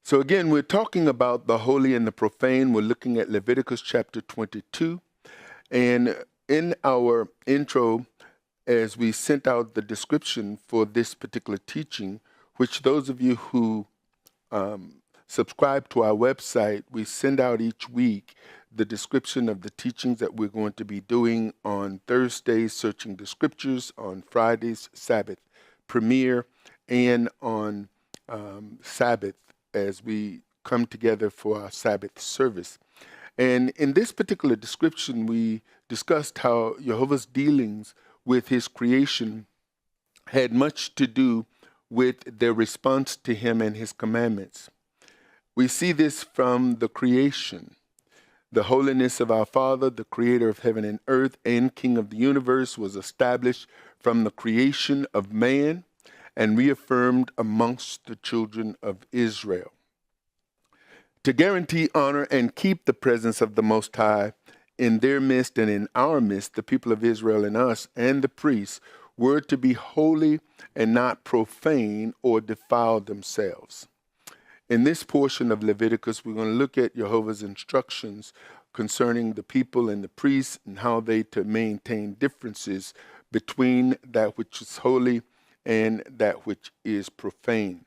So again, we're talking about the holy and the profane. We're looking at Leviticus chapter 22. And in our intro, as we sent out the description for this particular teaching, which those of you who subscribe to our website, we send out each week the description of the teachings that we're going to be doing on Thursdays, searching the scriptures, on Fridays, Sabbath premiere, and on Sabbath as we come together for our Sabbath service. And in this particular description, we discussed how YeHoVaH's dealings with his creation had much to do with their response to him and his commandments. We see this from the creation. The holiness of our Father, the creator of heaven and earth and king of the universe, was established from the creation of man and reaffirmed amongst the children of Israel. To guarantee, honor, and keep the presence of the Most High in their midst and in our midst, the people of Israel and us and the priests were to be holy and not profane or defile themselves. In this portion of Leviticus, we're going to look at YeHoVaH's instructions concerning the people and the priests and how they to maintain differences between that which is holy and that which is profane.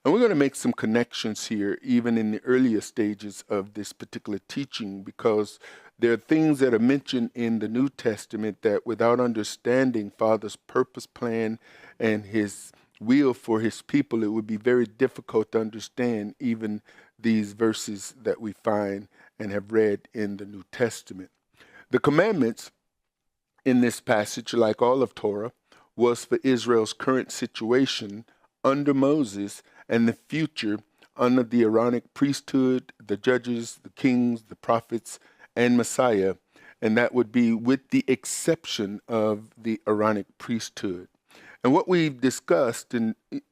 And we're going to make some connections here, even in the earlier stages of this particular teaching, because there are things that are mentioned in the New Testament that without understanding Father's purpose, plan, and his will for his people, it would be very difficult to understand even these verses that we find and have read in the New Testament. The commandments in this passage, like all of Torah, was for Israel's current situation under Moses and the future under the Aaronic priesthood, the judges, the kings, the prophets, and Messiah, and that would be with the exception of the Aaronic priesthood. And what we've discussed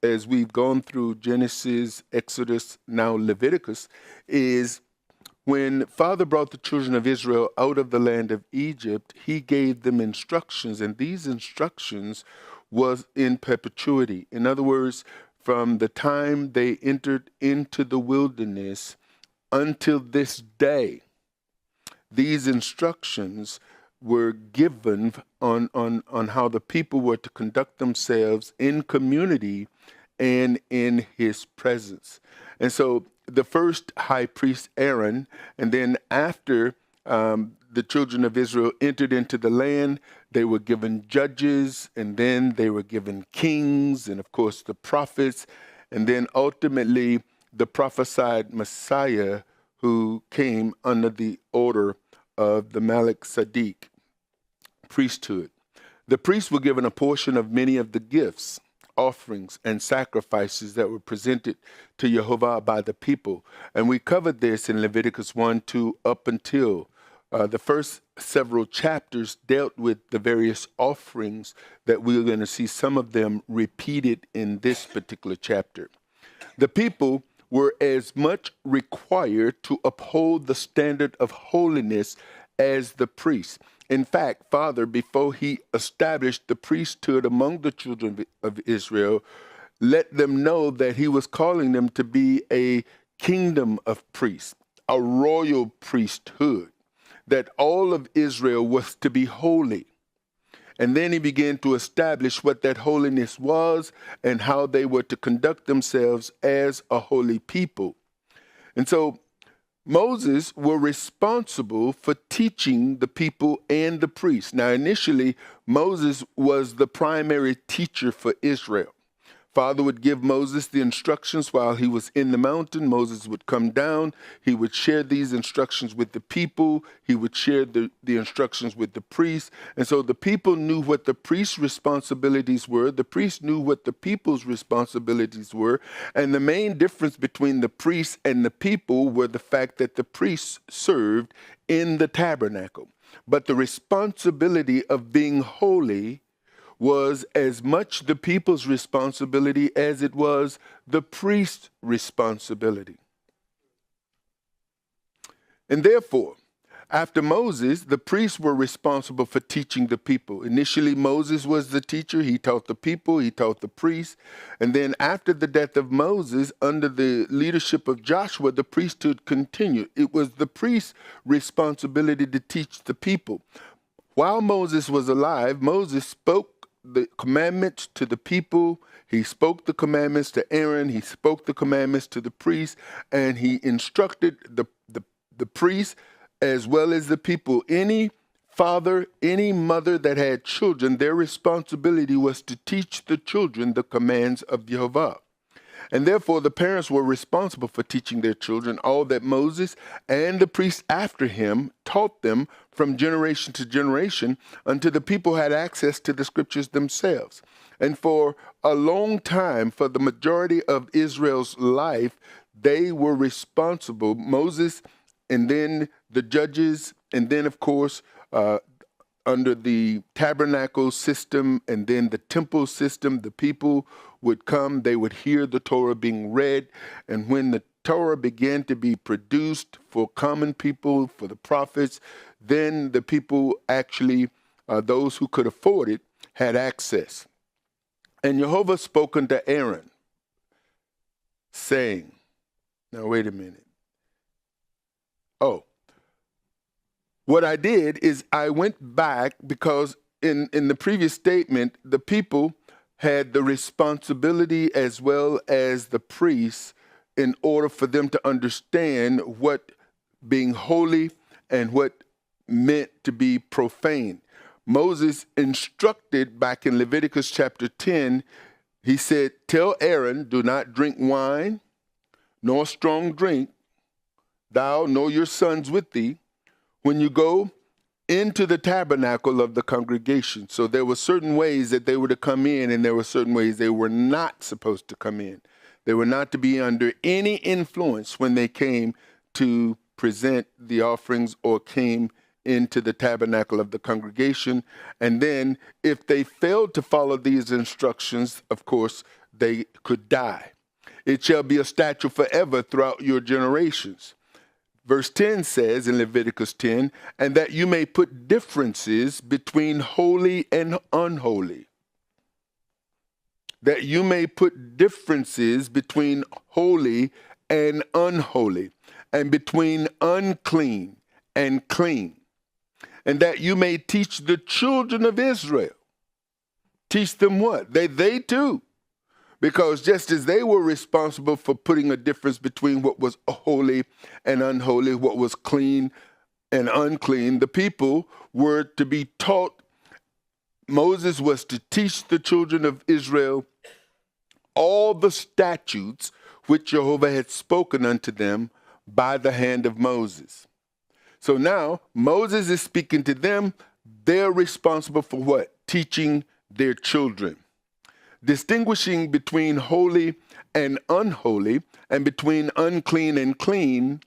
as we've gone through Genesis, Exodus, now Leviticus, is when Father brought the children of Israel out of the land of Egypt, he gave them instructions, and these instructions was in perpetuity. In other words, from the time they entered into the wilderness until this day, these instructions were given on how the people were to conduct themselves in community and in his presence. And so the first high priest Aaron, and then after the children of Israel entered into the land, they were given judges, and then they were given kings, and of course the prophets, and then ultimately the prophesied Messiah who came under the order of the Melchizedek priesthood. The priests were given a portion of many of the gifts, offerings, and sacrifices that were presented to YeHoVaH by the people. And we covered this in Leviticus 1, 2, up until the first several chapters dealt with the various offerings that we're going to see some of them repeated in this particular chapter. The people were as much required to uphold the standard of holiness as the priests. In fact, Father, before he established the priesthood among the children of Israel, let them know that he was calling them to be a kingdom of priests, a royal priesthood, that all of Israel was to be holy. And then he began to establish what that holiness was and how they were to conduct themselves as a holy people. And so Moses were responsible for teaching the people and the priests. Now, initially, Moses was the primary teacher for Israel. Father would give Moses the instructions while he was in the mountain. Moses would come down. He would share these instructions with the people. He would share the instructions with the priests. And so the people knew what the priest's responsibilities were. The priests knew what the people's responsibilities were. And the main difference between the priests and the people were the fact that the priests served in the tabernacle. But the responsibility of being holy was as much the people's responsibility as it was the priest's responsibility. And therefore, After Moses, the priests were responsible for teaching the people. Initially, Moses was the teacher. He taught the people, he taught the priests. And then after the death of Moses, under the leadership of Joshua, the priesthood continued. It was the priest's responsibility to teach the people. While Moses was alive, Moses spoke the commandments to the people. He spoke the commandments to Aaron. He spoke the commandments to the priests, and he instructed the priests as well as the people. Any father, any mother that had children, their responsibility was to teach the children the commands of YeHoVaH. And therefore, the parents were responsible for teaching their children all that Moses and the priests after him taught them from generation to generation until the people had access to the scriptures themselves. And for a long time, for the majority of Israel's life, they were responsible. Moses, and then the judges, and then, of course, under the tabernacle system and then the temple system, the people would come, they would hear the Torah being read, and when the Torah began to be produced for common people, for the prophets, then the people actually, those who could afford it, had access. And YeHoVaH spoke unto Aaron, saying, now wait a minute. Oh, what I did is I went back because in the previous statement, the people had the responsibility as well as the priests in order for them to understand what being holy and what meant to be profane. Moses instructed back in Leviticus chapter 10, he said, tell Aaron, do not drink wine, nor strong drink, thou nor your sons with thee, when you go into the tabernacle of the congregation. So there were certain ways that they were to come in, and there were certain ways they were not supposed to come in. They were not to be under any influence when they came to present the offerings or came into the tabernacle of the congregation. And then if they failed to follow these instructions, of course, they could die. It shall be a statute forever throughout your generations. Verse 10 says in Leviticus 10, and that you may put differences between holy and unholy. That you may put differences between holy and unholy, and between unclean and clean. And that you may teach the children of Israel. Teach them what? They too. Because just as they were responsible for putting a difference between what was holy and unholy, what was clean and unclean, the people were to be taught. Moses was to teach the children of Israel all the statutes which YeHoVaH had spoken unto them by the hand of Moses. So now Moses is speaking to them. They're responsible for what? Teaching their children. Distinguishing between holy and unholy and between unclean and clean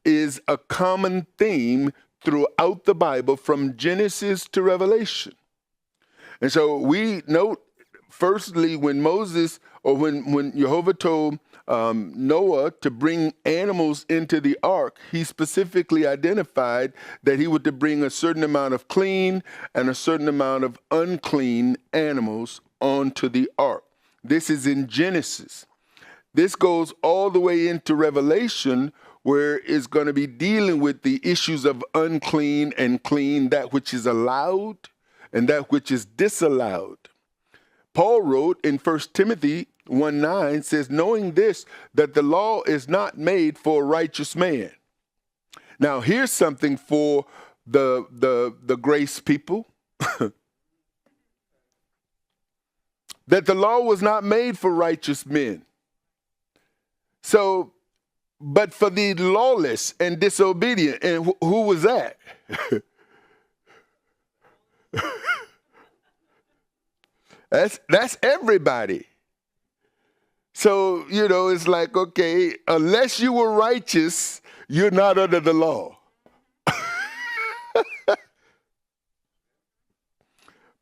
is a common theme throughout the Bible from Genesis to Revelation. And so we note, firstly, when Moses or when YeHoVaH told Noah to bring animals into the ark, he specifically identified that he was to bring a certain amount of clean and a certain amount of unclean animals onto the ark. This is in Genesis. This goes all the way into Revelation, where it's going to be dealing with the issues of unclean and clean, that which is allowed and that which is disallowed. Paul wrote in 1 Timothy 1:9 says, knowing this, that the law is not made for a righteous man. Now, here's something for the grace people. That the law was not made for righteous men. So, but for the lawless and disobedient. And who was that? That's everybody. So, it's like, okay, unless you were righteous, you're not under the law.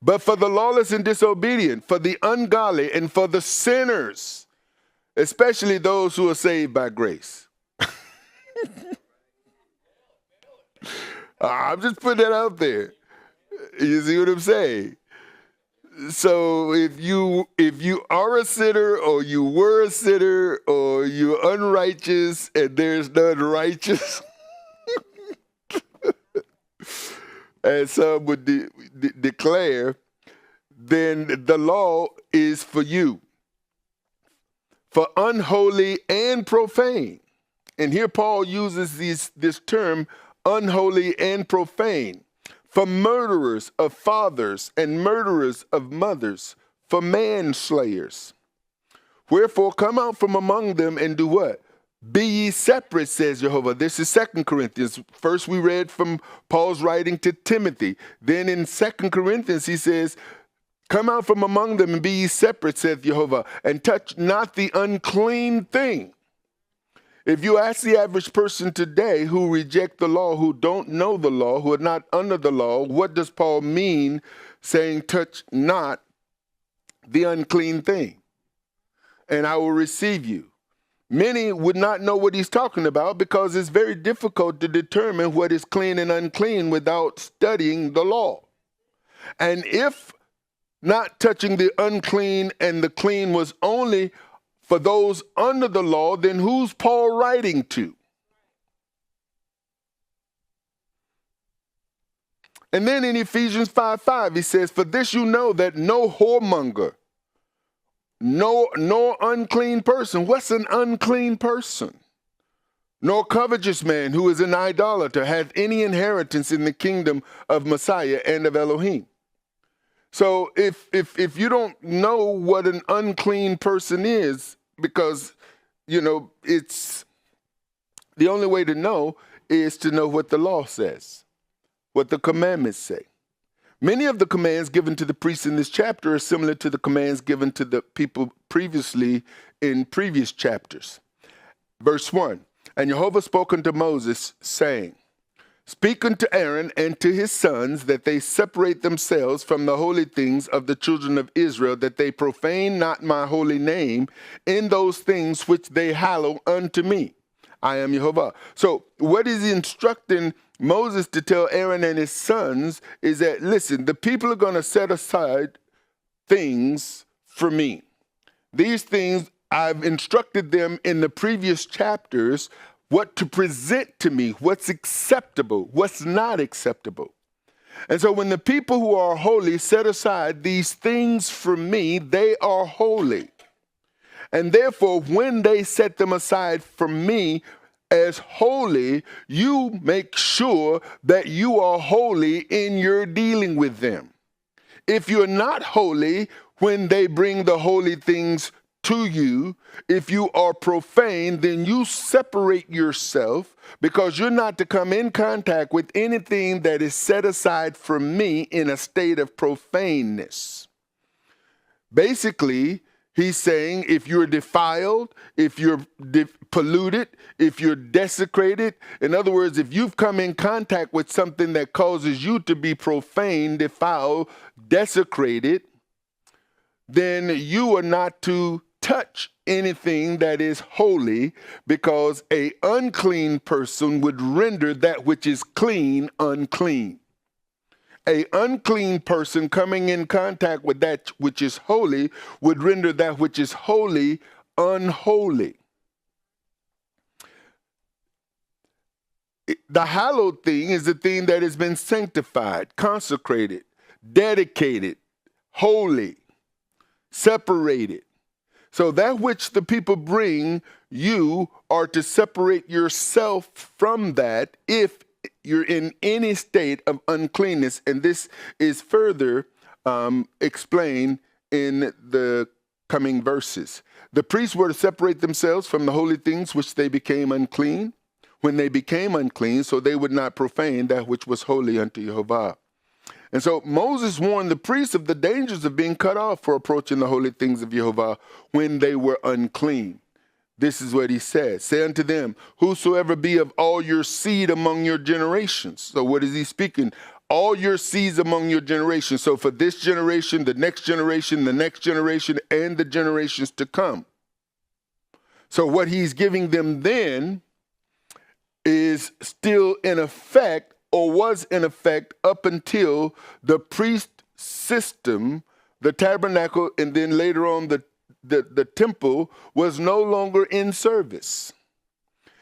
But for the lawless and disobedient, for the ungodly, and for the sinners, especially those who are saved by grace. I'm just putting that out there. You see what I'm saying? So if you are a sinner, or you were a sinner, or you're unrighteous and there's none righteous, as some would declare, then the law is for you, for unholy and profane. And here Paul uses this term, unholy and profane, for murderers of fathers and murderers of mothers, for manslayers. Wherefore come out from among them and do what? Be ye separate, says YeHoVaH. This is 2 Corinthians. First we read from Paul's writing to Timothy. Then in 2 Corinthians he says, come out from among them and be ye separate, saith YeHoVaH, and touch not the unclean thing. If you ask the average person today who reject the law, who don't know the law, who are not under the law, what does Paul mean saying touch not the unclean thing, and I will receive you? Many would not know what he's talking about, because it's very difficult to determine what is clean and unclean without studying the law. And if not touching the unclean and the clean was only for those under the law, then who's Paul writing to? And then in Ephesians 5:5, he says, for this you know that no whoremonger, nor unclean person. What's an unclean person? Nor covetous man who is an idolater hath any inheritance in the kingdom of Messiah and of Elohim. So if you don't know what an unclean person is, because, it's the only way to know is to know what the law says, what the commandments say. Many of the commands given to the priests in this chapter are similar to the commands given to the people previously in previous chapters. Verse 1, and YeHoVaH spoke unto Moses, saying, speak unto Aaron and to his sons, that they separate themselves from the holy things of the children of Israel, that they profane not my holy name in those things which they hallow unto me. I am YeHoVaH. So what is he instructing Moses to tell Aaron and his sons is that, listen, the people are going to set aside things for me. These things, I've instructed them in the previous chapters what to present to me, what's acceptable, what's not acceptable. And so when the people who are holy set aside these things for me, they are holy. And therefore, when they set them aside for me as holy, you make sure that you are holy in your dealing with them. If you're not holy when they bring the holy things to you, if you are profane, then you separate yourself, because you're not to come in contact with anything that is set aside for me in a state of profaneness. Basically, he's saying if you're defiled, if you're polluted, if you're desecrated, in other words, if you've come in contact with something that causes you to be profane, defiled, desecrated, then you are not to touch anything that is holy, because an unclean person would render that which is clean unclean. An unclean person coming in contact with that which is holy would render that which is holy unholy. The hallowed thing is the thing that has been sanctified, consecrated, dedicated, holy, separated. So that which the people bring, you are to separate yourself from that if you're in any state of uncleanness. And this is further explained in the coming verses. The priests were to separate themselves from the holy things which they became unclean, when they became unclean, so they would not profane that which was holy unto YeHoVaH. And so Moses warned the priests of the dangers of being cut off for approaching the holy things of YeHoVaH when they were unclean. This is what he says. Say unto them, whosoever be of all your seed among your generations. So what is he speaking? All your seeds among your generations. So for this generation, the next generation, the next generation, and the generations to come. So what he's giving them then is still in effect or was in effect up until the priest system, the tabernacle, and then later on the temple was no longer in service.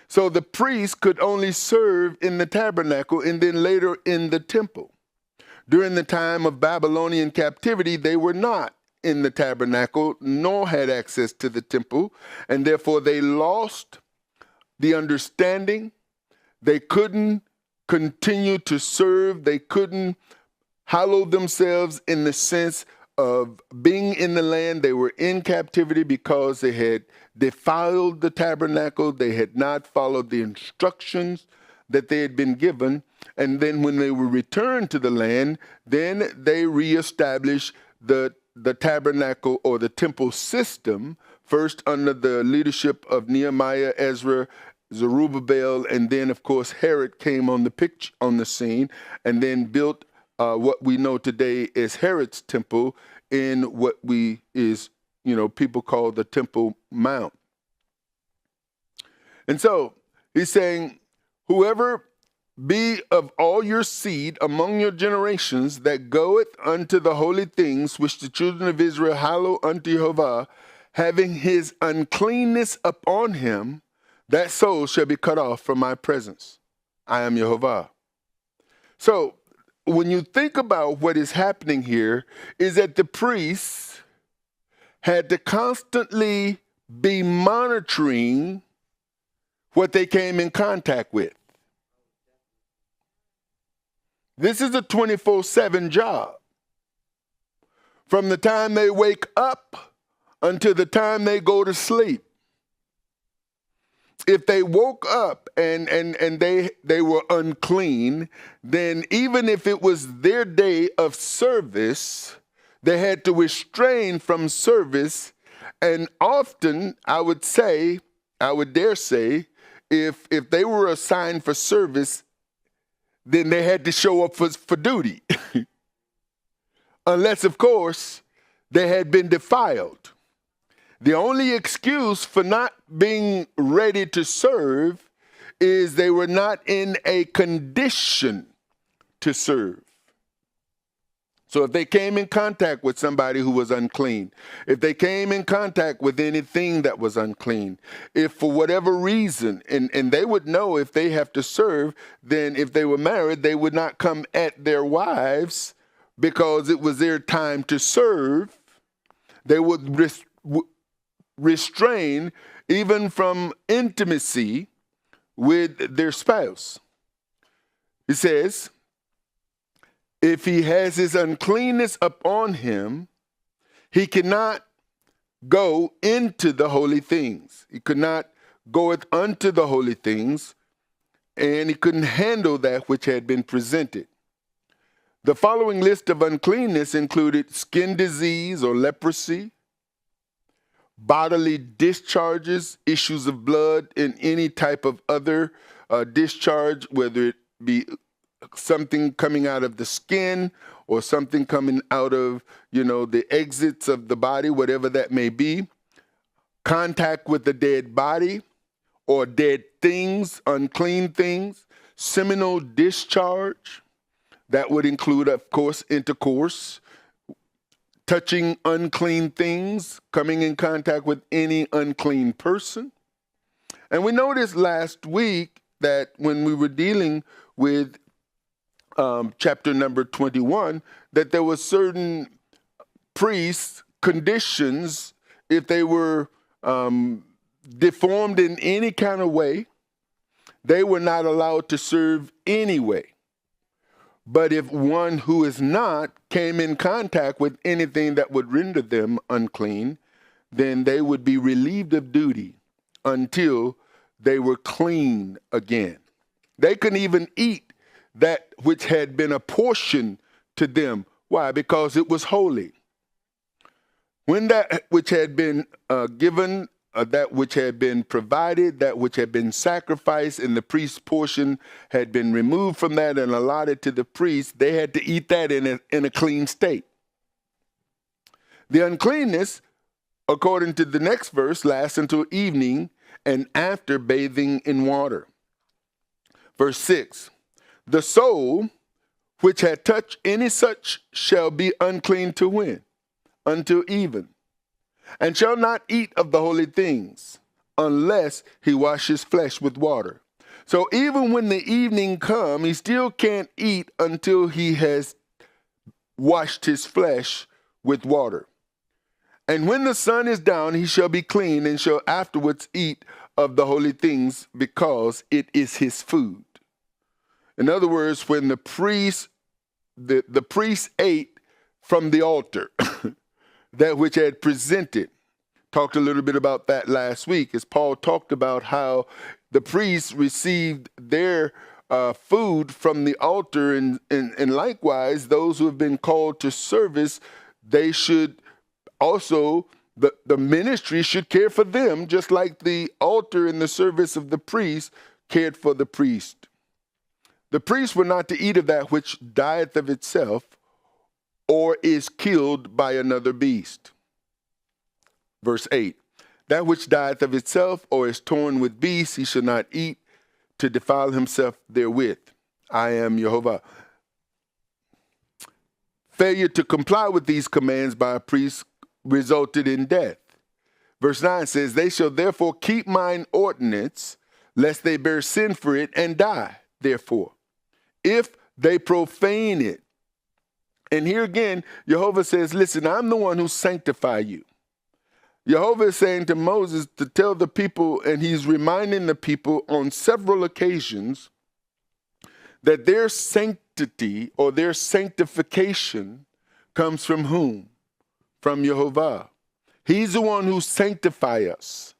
So the priest could only serve in the tabernacle and then later in the temple. During the time of Babylonian captivity, they were not in the tabernacle nor had access to the temple, and therefore they lost the understanding. They couldn't continue to serve. They couldn't hallow themselves in the sense of being in the land. They were in captivity because they had defiled the tabernacle. They had not followed the instructions that they had been given. And then when they were returned to the land, then they reestablished the tabernacle or the temple system, first under the leadership of Nehemiah, Ezra, Zerubbabel, and then, of course, Herod came on the scene, and then built what we know today as Herod's temple in what people call the Temple Mount. And so he's saying, whoever be of all your seed among your generations that goeth unto the holy things which the children of Israel hallow unto YeHoVaH, having his uncleanness upon him, that soul shall be cut off from my presence. I am YeHoVaH. So when you think about what is happening here, is that the priests had to constantly be monitoring what they came in contact with. This is a 24/7 job. From the time they wake up until the time they go to sleep. If they woke up and they were unclean, then even if it was their day of service, they had to restrain from service. And often, I would dare say, if they were assigned for service, then they had to show up for duty. Unless, of course, they had been defiled. The only excuse for not being ready to serve is they were not in a condition to serve. So if they came in contact with somebody who was unclean, if they came in contact with anything that was unclean, if for whatever reason, and they would know if they have to serve, then if they were married, they would not come at their wives because it was their time to serve. They would restrain even from intimacy with their spouse. It says, if he has his uncleanness upon him, he cannot go into the holy things. He could not goeth unto the holy things, and he couldn't handle that which had been presented. The following list of uncleanness included skin disease or leprosy, bodily discharges, issues of blood, and any type of other discharge, whether it be something coming out of the skin or something coming out of, the exits of the body, whatever that may be. Contact with the dead body or dead things, unclean things. Seminal discharge. That would include, of course, intercourse. Touching unclean things, coming in contact with any unclean person. And we noticed last week that when we were dealing with chapter number 21, that there were certain priests' conditions, if they were deformed in any kind of way, they were not allowed to serve anyway. But if one who is not came in contact with anything that would render them unclean, then they would be relieved of duty until they were clean again. They couldn't even eat that which had been apportioned to them. Why? Because it was holy. When that which had been given, that which had been provided, that which had been sacrificed, and the priest's portion had been removed from that and allotted to the priest, they had to eat that in a clean state. The uncleanness, according to the next verse, lasts until evening and after bathing in water. Verse 6, The soul which had touched any such shall be unclean to when? Until even, and shall not eat of the holy things, unless he wash his flesh with water. So even when the evening come, he still can't eat until he has washed his flesh with water. And when the sun is down, he shall be clean, and shall afterwards eat of the holy things, because it is his food. In other words, when the priest ate from the altar, that which had presented. Talked a little bit about that last week, as Paul talked about how the priests received their food from the altar, and likewise, those who have been called to service, they should also, the ministry should care for them, just like the altar and the service of the priest cared for the priest. The priests were not to eat of that which dieth of itself, or is killed by another beast. Verse 8, that which dieth of itself, or is torn with beasts, he shall not eat, to defile himself therewith. I am YeHoVaH. Failure to comply with these commands by a priest resulted in death. Verse 9 says, they shall therefore keep mine ordinance, lest they bear sin for it and die, therefore, if they profane it. And here again, YeHoVaH says, listen, I'm the one who sanctify you. YeHoVaH is saying to Moses to tell the people, and he's reminding the people on several occasions, that their sanctity or their sanctification comes from whom? From YeHoVaH. He's the one who sanctifies us.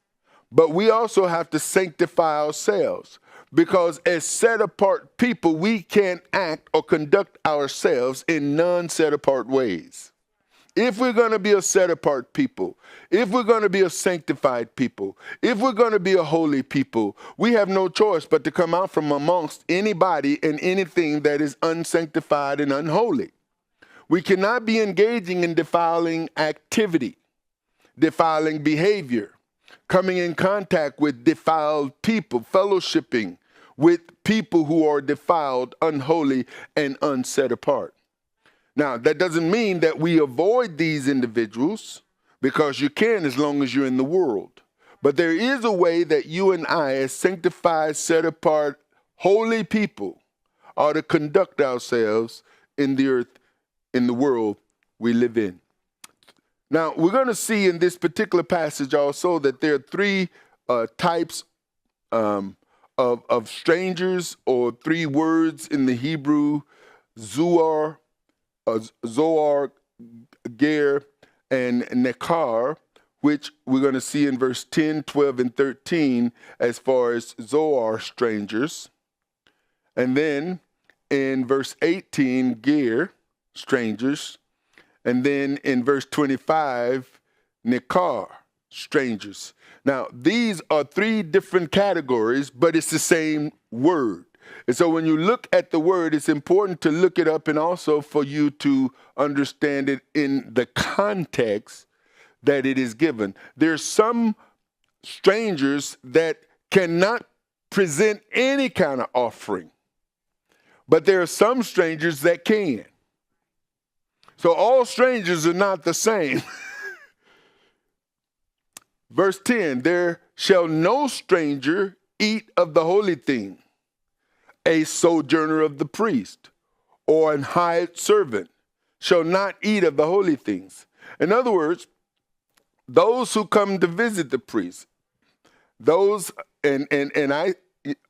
But we also have to sanctify ourselves, because as set-apart people, we can't act or conduct ourselves in non-set-apart ways. If we're going to be a set-apart people, if we're going to be a sanctified people, if we're going to be a holy people, we have no choice but to come out from amongst anybody and anything that is unsanctified and unholy. We cannot be engaging in defiling activity, defiling behavior, coming in contact with defiled people, fellowshipping with people who are defiled, unholy, and unset apart. Now, that doesn't mean that we avoid these individuals, because you can as long as you're in the world. But there is a way that you and I, as sanctified, set apart, holy people, are to conduct ourselves in the earth, in the world we live in. Now, we're going to see in this particular passage also that there are three types of strangers, or three words in the Hebrew: Zoar, Ger, and Nekar, which we're going to see in verse 10, 12, and 13 as far as Zoar, strangers. And then in verse 18, Ger, strangers. And then in verse 25, Nekar, strangers. Now, these are three different categories, but it's the same word. And so when you look at the word, it's important to look it up, and also for you to understand it in the context that it is given. There's some strangers that cannot present any kind of offering, but there are some strangers that can. So all strangers are not the same. Verse 10, there shall no stranger eat of the holy thing, a sojourner of the priest, or an hired servant shall not eat of the holy things. In other words, those who come to visit the priest, those, and I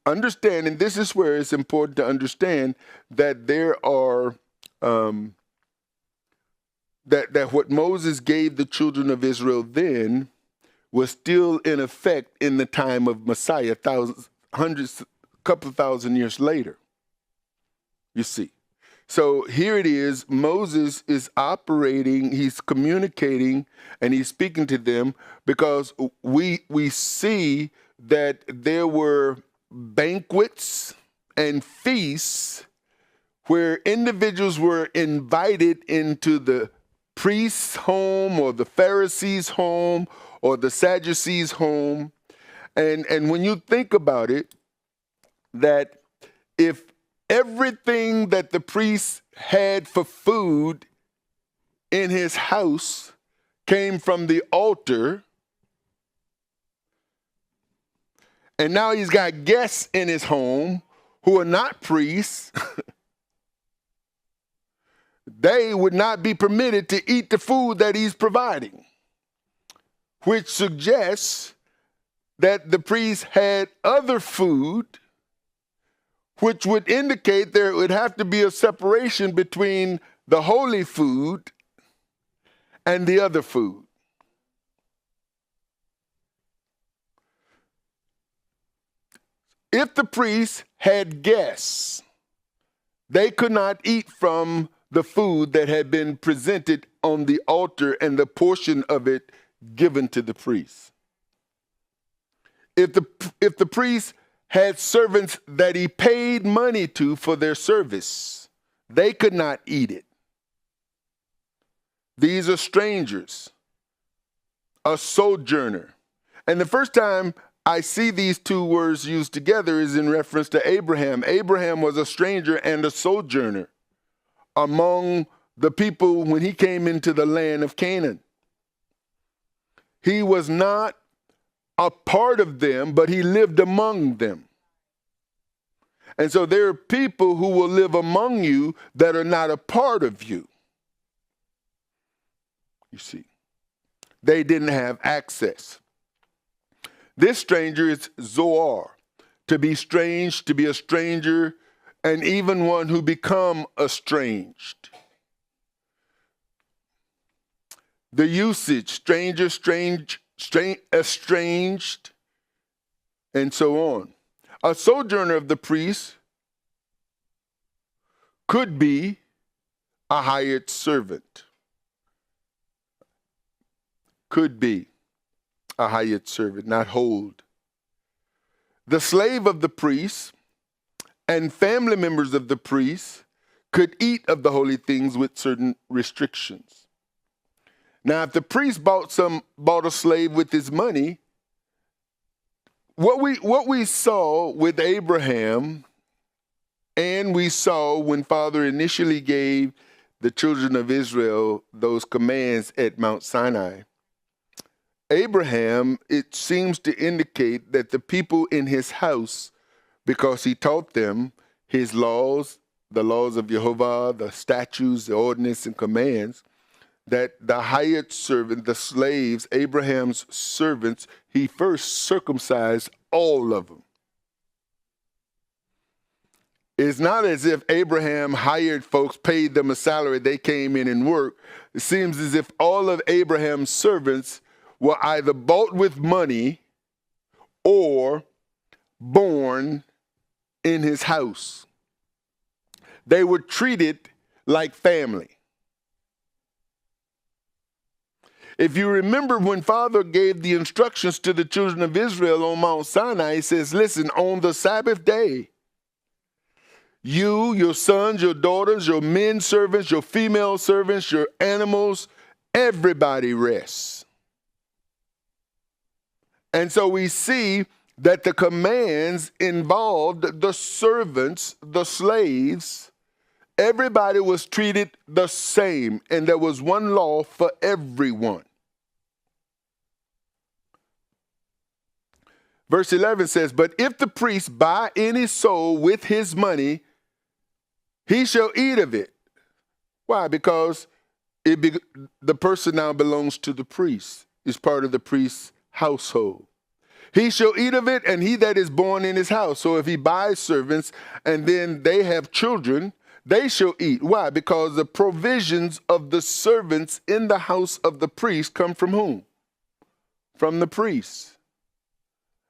understand, and this is where it's important to understand that there are, that what Moses gave the children of Israel then was still in effect in the time of Messiah, couple of thousand years later, you see. So here it is, Moses is operating, he's communicating, and he's speaking to them, because we see that there were banquets and feasts where individuals were invited into the priest's home, or the Pharisees' home, or the Sadducees' home. And when you think about it, that if everything that the priest had for food in his house came from the altar. And now he's got guests in his home who are not priests. They would not be permitted to eat the food that he's providing, which suggests that the priest had other food, which would indicate there would have to be a separation between the holy food and the other food. If the priest had guests, they could not eat from the food that had been presented on the altar and the portion of it given to the priest. If the priest had servants that he paid money to for their service, they could not eat it. These are strangers, a sojourner. And the first time I see these two words used together is in reference to Abraham. Abraham was a stranger and a sojourner among the people when he came into the land of Canaan. He was not a part of them, but he lived among them. And so there are people who will live among you that are not a part of you. You see, they didn't have access. This stranger is Zoar, to be strange, to be a stranger, and even one who become estranged. The usage, stranger, estranged, and so on. A sojourner of the priest could be a hired servant. Could be a hired servant, not hold. The slave of the priest and family members of the priest could eat of the holy things with certain restrictions. Now, if the priest bought a slave with his money, what we saw with Abraham, and we saw when Father initially gave the children of Israel those commands at Mount Sinai, Abraham, it seems to indicate that the people in his house, because he taught them his laws, the laws of YeHoVaH, the statutes, the ordinances, and commands, that the hired servant, the slaves, Abraham's servants, he first circumcised all of them. It's not as if Abraham hired folks, paid them a salary, they came in and worked. It seems as if all of Abraham's servants were either bought with money or born in his house. They were treated like family. If you remember when Father gave the instructions to the children of Israel on Mount Sinai, he says, listen, on the Sabbath day, you, your sons, your daughters, your men servants, your female servants, your animals, everybody rests. And so we see that the commands involved the servants, the slaves. Everybody was treated the same, and there was one law for everyone. Verse 11 says, but if the priest buy any soul with his money, he shall eat of it. Why? Because the person now belongs to the priest. It's part of the priest's household. He shall eat of it, and he that is born in his house. So if he buys servants and then they have children, they shall eat. Why? Because the provisions of the servants in the house of the priest come from whom? From the priest.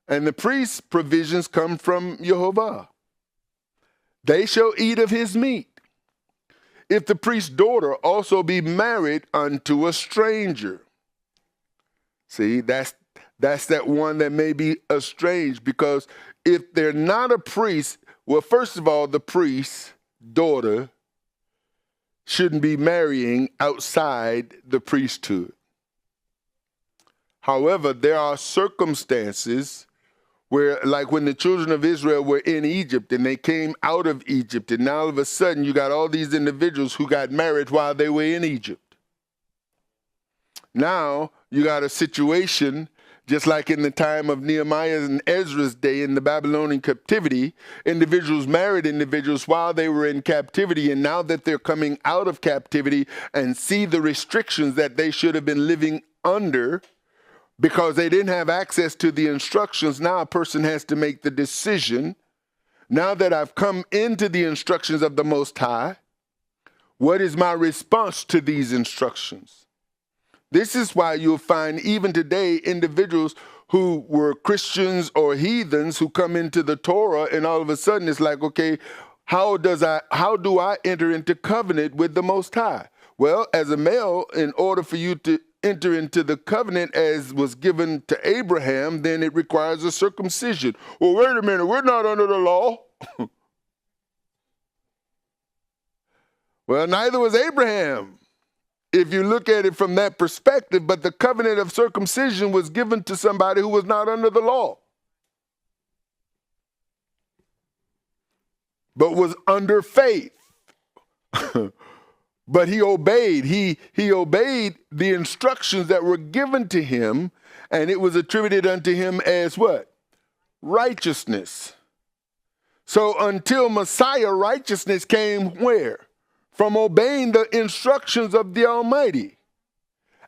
And the priest's provisions come from YeHoVaH. They shall eat of his meat. If the priest's daughter also be married unto a stranger. See, that's that one that may be estranged, because if they're not a priest, well, first of all, the priest's daughter shouldn't be marrying outside the priesthood. However, there are circumstances Where, like when the children of Israel were in Egypt and they came out of Egypt, and now all of a sudden you got all these individuals who got married while they were in Egypt. Now you got a situation just like in the time of Nehemiah and Ezra's day in the Babylonian captivity, individuals married individuals while they were in captivity, and now that they're coming out of captivity and see the restrictions that they should have been living under, because they didn't have access to the instructions, now a person has to make the decision, now that I've come into the instructions of the Most High, what is my response to these instructions? This is why you'll find even today individuals who were Christians or heathens who come into the Torah, and all of a sudden it's like, okay, how do I enter into covenant with the Most High? Well, as a male, in order for you to enter into the covenant as was given to Abraham, then it requires a circumcision. Well, wait a minute, we're not under the law. Well, neither was Abraham, if you look at it from that perspective, but the covenant of circumcision was given to somebody who was not under the law, but was under faith. But he obeyed. He obeyed the instructions that were given to him, and it was attributed unto him as what? Righteousness. So until Messiah, righteousness came where? From obeying the instructions of the Almighty.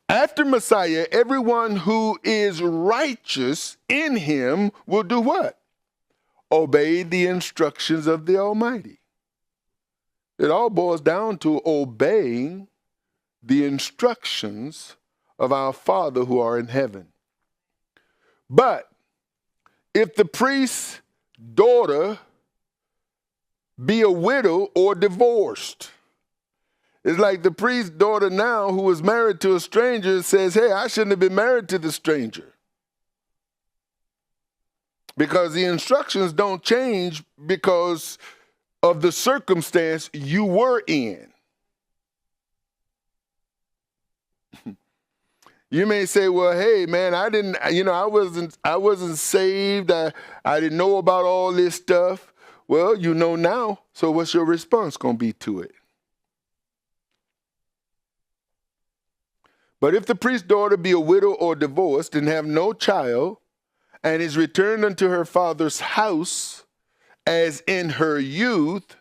After Messiah, everyone who is righteous in him will do what? Obey the instructions of the Almighty. It all boils down to obeying the instructions of our Father who are in heaven. But if the priest's daughter be a widow or divorced, it's like the priest's daughter now who was married to a stranger says, hey, I shouldn't have been married to the stranger. Because the instructions don't change because of the circumstance you were in. You may say, well, hey, man, I wasn't saved. I didn't know about all this stuff. Well, you know now. So what's your response going to be to it? But if the priest's daughter be a widow or divorced and have no child, and is returned unto her father's house, as in her youth,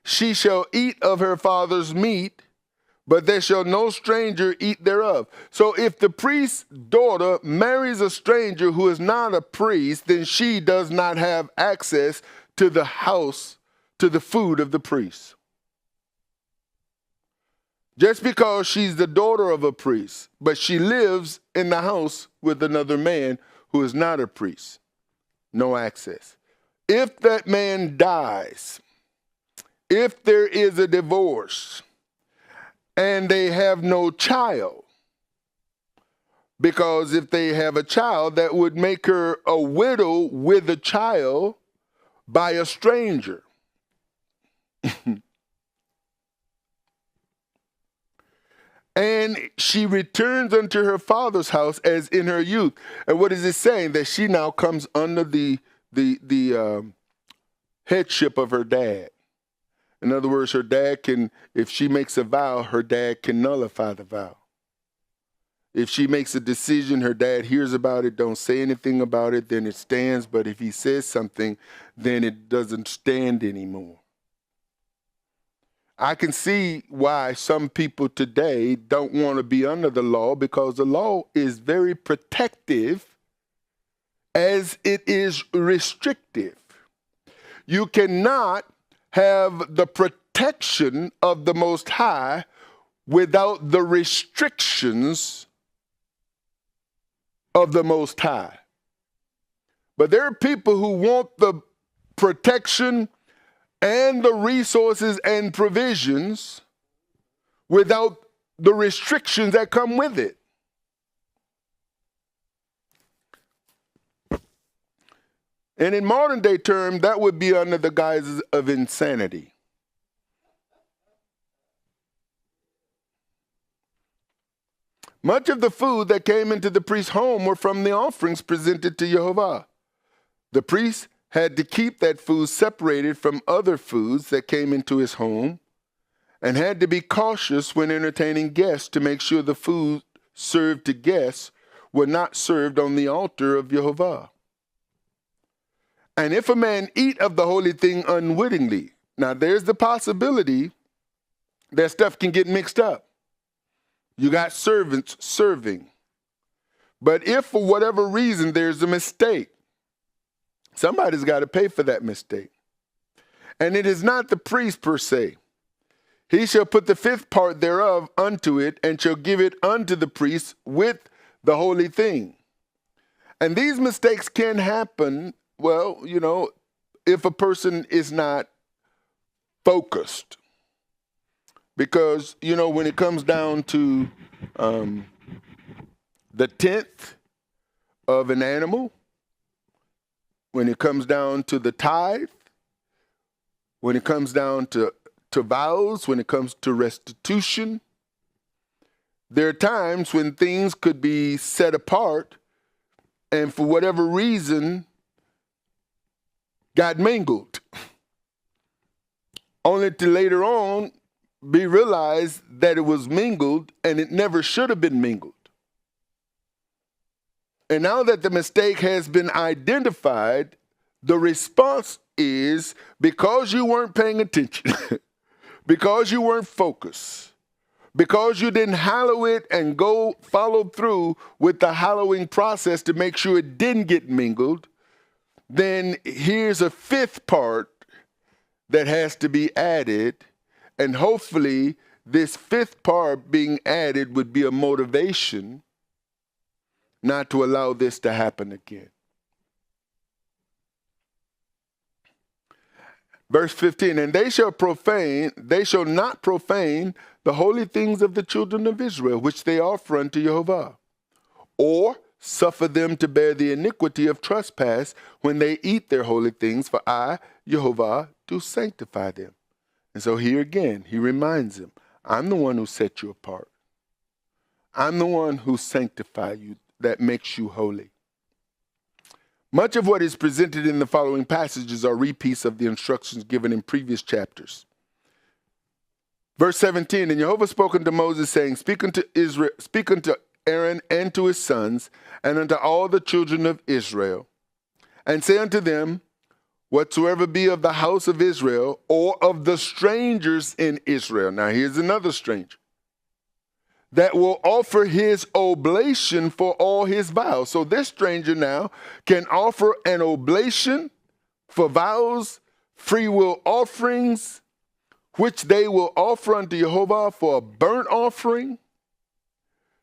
she shall eat of her father's meat, but there shall no stranger eat thereof. So if the priest's daughter marries a stranger who is not a priest, then she does not have access to the house, to the food of the priest. Just because she's the daughter of a priest, but she lives in the house with another man who is not a priest, no access. If that man dies, if there is a divorce, and they have no child, because if they have a child, that would make her a widow with a child by a stranger. And she returns unto her father's house as in her youth. And what is it saying? That she now comes under the headship of her dad. In other words, her dad can, if she makes a vow, her dad can nullify the vow. If she makes a decision, her dad hears about it, don't say anything about it, then it stands. But if he says something, then it doesn't stand anymore. I can see why some people today don't want to be under the law, because the law is very protective as it is restrictive. You cannot have the protection of the Most High without the restrictions of the Most High. But there are people who want the protection and the resources and provisions without the restrictions that come with it. And in modern day terms, that would be under the guise of insanity. Much of the food that came into the priest's home were from the offerings presented to YeHoVaH. The priest had to keep that food separated from other foods that came into his home and had to be cautious when entertaining guests to make sure the food served to guests were not served on the altar of YeHoVaH. And if a man eat of the holy thing unwittingly, now there's the possibility that stuff can get mixed up. You got servants serving. But if for whatever reason there's a mistake, somebody's got to pay for that mistake. And it is not the priest per se. He shall put the fifth part thereof unto it, and shall give it unto the priest with the holy thing. And these mistakes can happen, well, if a person is not focused. Because, when it comes down to the tenth of an animal, when it comes down to the tithe, when it comes down to vows, when it comes to restitution, there are times when things could be set apart and for whatever reason got mingled. Only to later on be realized that it was mingled and it never should have been mingled. And now that the mistake has been identified, the response is because you weren't paying attention, because you weren't focused, because you didn't hallow it and go follow through with the hallowing process to make sure it didn't get mingled, then here's a fifth part that has to be added. And hopefully this fifth part being added would be a motivation not to allow this to happen again. Verse 15, and they shall not profane the holy things of the children of Israel, which they offer unto YeHoVaH, or suffer them to bear the iniquity of trespass when they eat their holy things, for I, YeHoVaH, do sanctify them. And so here again, he reminds them, I'm the one who set you apart. I'm the one who sanctifies you, that makes you holy. Much of what is presented in the following passages are repeats of the instructions given in previous chapters. Verse 17, and YeHoVaH spoke unto Moses, saying, speak unto Aaron and to his sons, and unto all the children of Israel, and say unto them, whatsoever be of the house of Israel, or of the strangers in Israel. Now here's another stranger that will offer his oblation for all his vows. So this stranger now can offer an oblation for vows, free will offerings, which they will offer unto YeHoVaH for a burnt offering.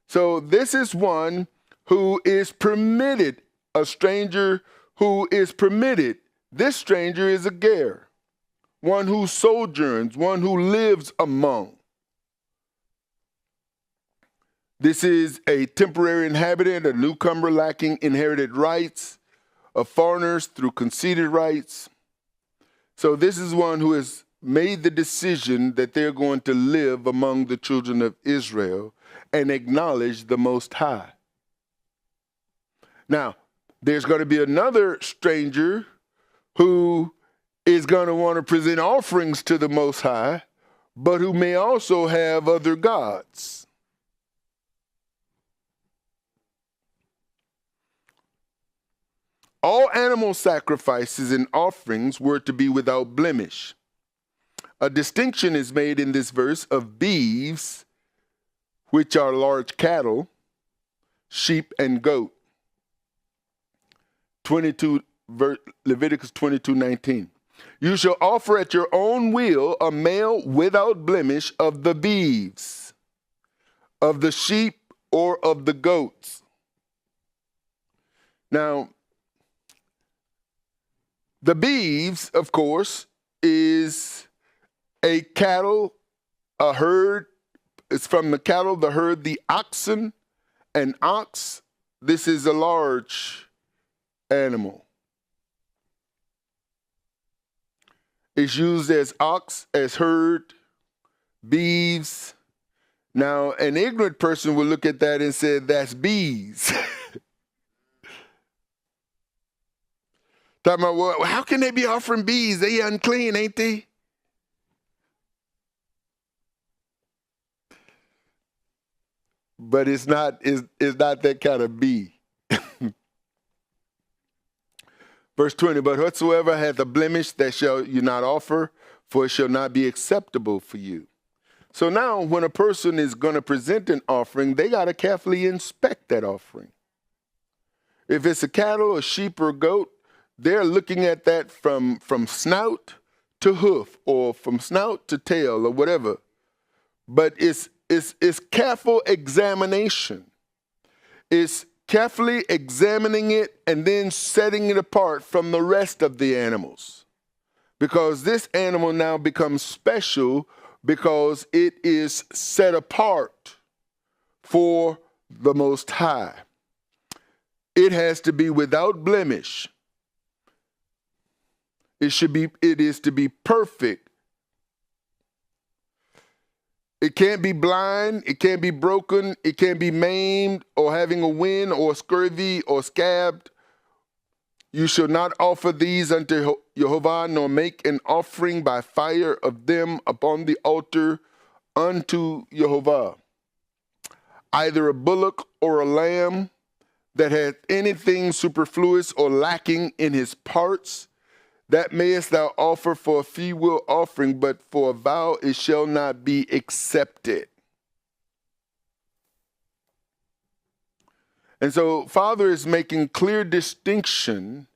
So this is one who is permitted, a stranger who is permitted. This stranger is a ger, one who sojourns, one who lives among. This is a temporary inhabitant, a newcomer lacking inherited rights, of foreigners through conceded rights. So this is one who has made the decision that they're going to live among the children of Israel and acknowledge the Most High. Now, there's going to be another stranger who is going to want to present offerings to the Most High, but who may also have other gods. All animal sacrifices and offerings were to be without blemish. A distinction is made in this verse of beeves, which are large cattle, sheep, and goat. Leviticus 22:19. You shall offer at your own will a male without blemish of the beeves, of the sheep, or of the goats. Now, the beeves, of course, is a cattle, a herd. It's from the cattle, the herd, the oxen, an ox. This is a large animal. It's used as ox, as herd, beeves. Now, an ignorant person will look at that and say, that's bees. Talking about, well, how can they be offering bees? They unclean, ain't they? But it's not that kind of bee. Verse 20, but whatsoever hath a blemish, that shall you not offer, for it shall not be acceptable for you. So now when a person is going to present an offering, they got to carefully inspect that offering. If it's a cattle, a sheep, or a goat, they're looking at that from snout to hoof, or from snout to tail, or whatever. But it's careful examination. It's carefully examining it and then setting it apart from the rest of the animals. Because this animal now becomes special because it is set apart for the Most High. It has to be without blemish. It is to be perfect. It can't be blind, it can't be broken, it can't be maimed or having a wind or scurvy or scabbed. You shall not offer these unto YeHoVaH, nor make an offering by fire of them upon the altar unto YeHoVaH. Either a bullock or a lamb that hath anything superfluous or lacking in his parts, that mayest thou offer for a freewill offering, but for a vow it shall not be accepted. And so Father is making clear distinction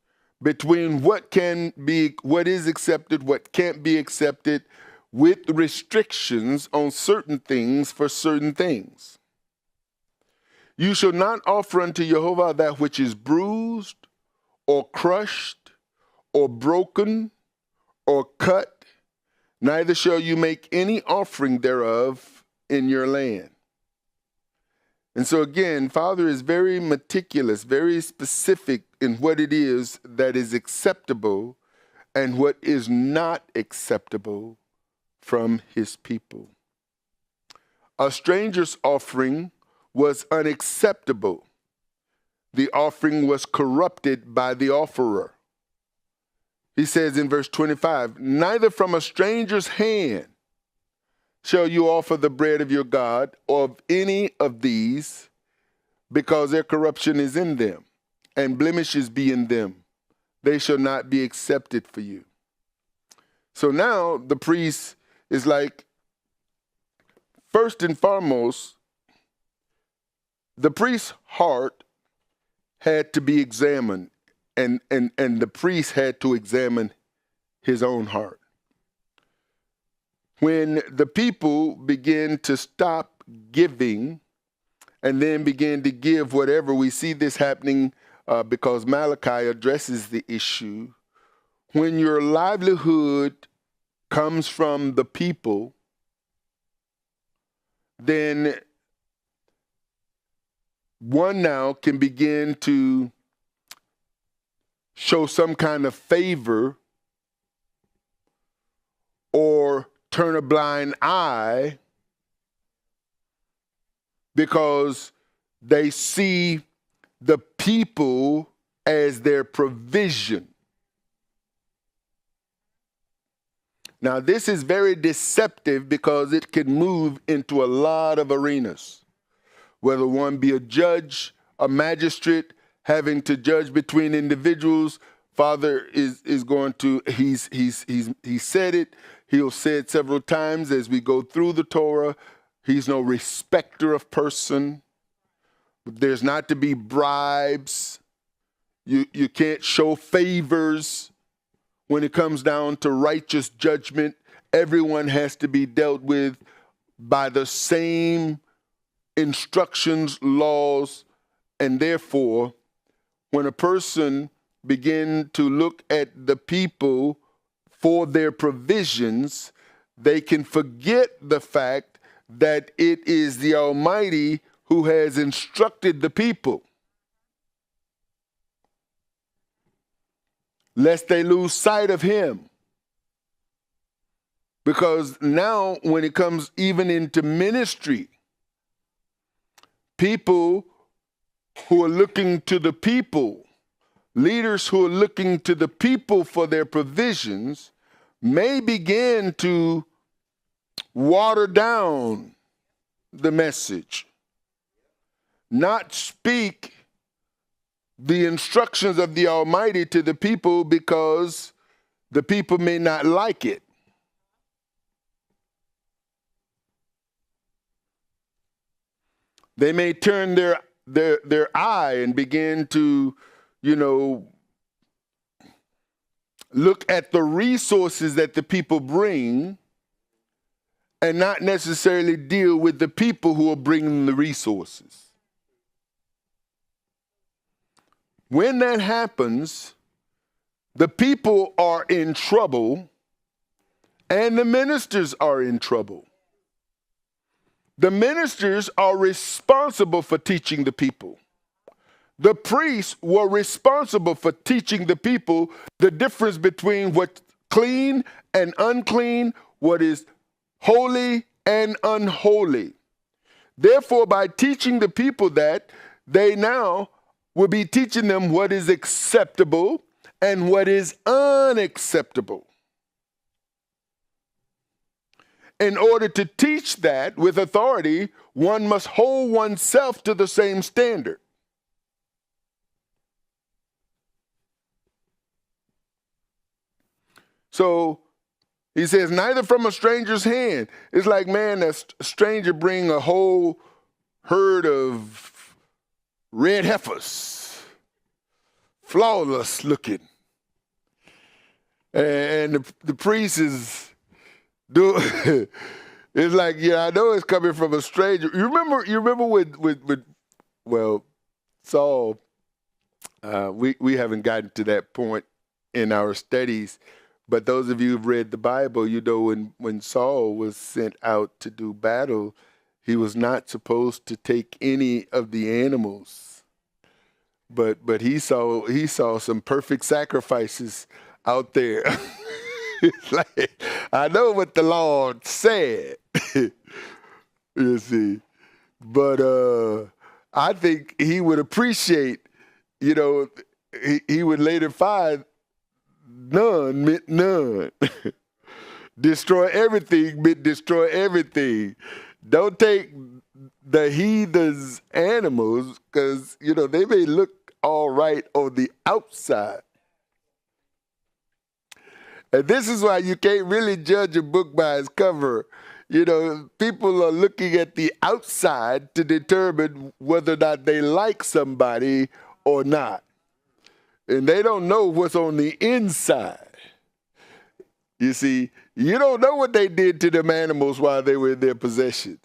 between what is accepted, what can't be accepted, with restrictions on certain things for certain things. You shall not offer unto YeHoVaH that which is bruised or crushed or broken or cut, neither shall you make any offering thereof in your land. And so again, Father is very meticulous, very specific in what it is that is acceptable and what is not acceptable from his people. A stranger's offering was unacceptable. The offering was corrupted by the offerer. He says in verse 25, neither from a stranger's hand shall you offer the bread of your God or of any of these, because their corruption is in them, and blemishes be in them. They shall not be accepted for you. So now the priest is like, first and foremost, the priest's heart had to be examined. And the priest had to examine his own heart. When the people begin to stop giving and then begin to give whatever, we see this happening because Malachi addresses the issue. When your livelihood comes from the people, then one now can begin to show some kind of favor or turn a blind eye because they see the people as their provision. Now, this is very deceptive because it can move into a lot of arenas, whether one be a judge, a magistrate, having to judge between individuals. Father is going to, he said it, he'll say it several times as we go through the Torah. He's no respecter of person. There's not to be bribes. You can't show favors when it comes down to righteous judgment. Everyone has to be dealt with by the same instructions, laws, and therefore, when a person begins to look at the people for their provisions, they can forget the fact that it is the Almighty who has instructed the people, lest they lose sight of him. Because now when it comes even into ministry, people who are looking to the people, leaders who are looking to the people for their provisions may begin to water down the message, not speak the instructions of the Almighty to the people because the people may not like it. They may turn their eye and begin to, look at the resources that the people bring and not necessarily deal with the people who are bringing the resources. When that happens, the people are in trouble and the ministers are in trouble. The ministers are responsible for teaching the people. The priests were responsible for teaching the people the difference between what's clean and unclean, what is holy and unholy. Therefore, by teaching the people that, they now will be teaching them what is acceptable and what is unacceptable. In order to teach that with authority, one must hold oneself to the same standard. So he says, neither from a stranger's hand. It's like, man, a stranger bring a whole herd of red heifers, flawless looking. And the priest is it's like, I know it's coming from a stranger. You remember with Saul, we haven't gotten to that point in our studies, but those of you who've read the Bible, when Saul was sent out to do battle, he was not supposed to take any of the animals. But he saw some perfect sacrifices out there. It's like, I know what the Lord said, you see, but I think he would appreciate, he would later find none meant none. Destroy everything meant destroy everything. Don't take the heathens' animals because, they may look all right on the outside. And this is why you can't really judge a book by its cover. People are looking at the outside to determine whether or not they like somebody or not. And they don't know what's on the inside. You see, you don't know what they did to them animals while they were in their possession.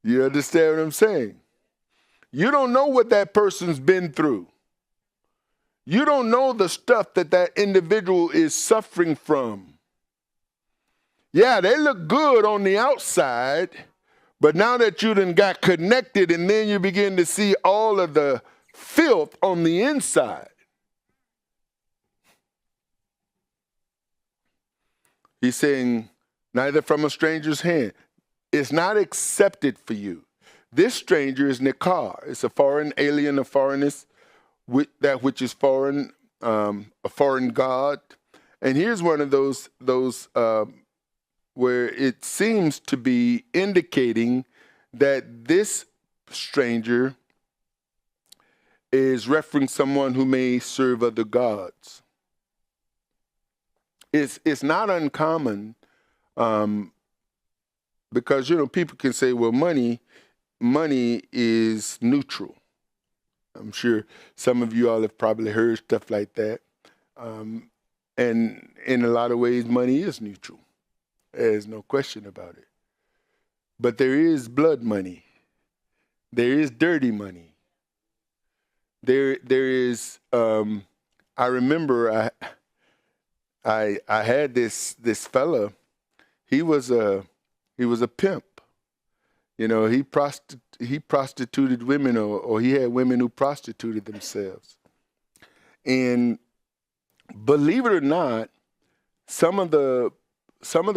You understand what I'm saying? You don't know what that person's been through. You don't know the stuff that individual is suffering from. Yeah, they look good on the outside, but now that you done got connected and then you begin to see all of the filth on the inside. He's saying, neither from a stranger's hand. It's not accepted for you. This stranger is Nikar. It's a foreign alien, a foreignist. That which is foreign, a foreign god. And here's one of those where it seems to be indicating that this stranger is referencing someone who may serve other gods. It's not uncommon because, people can say, well, money is neutral. I'm sure some of you all have probably heard stuff like that. And in a lot of ways, money is neutral. There's no question about it. But there is blood money. There is dirty money. There is, I remember I had this fella, he was a pimp. He prostituted women or he had women who prostituted themselves. And believe it or not, some of the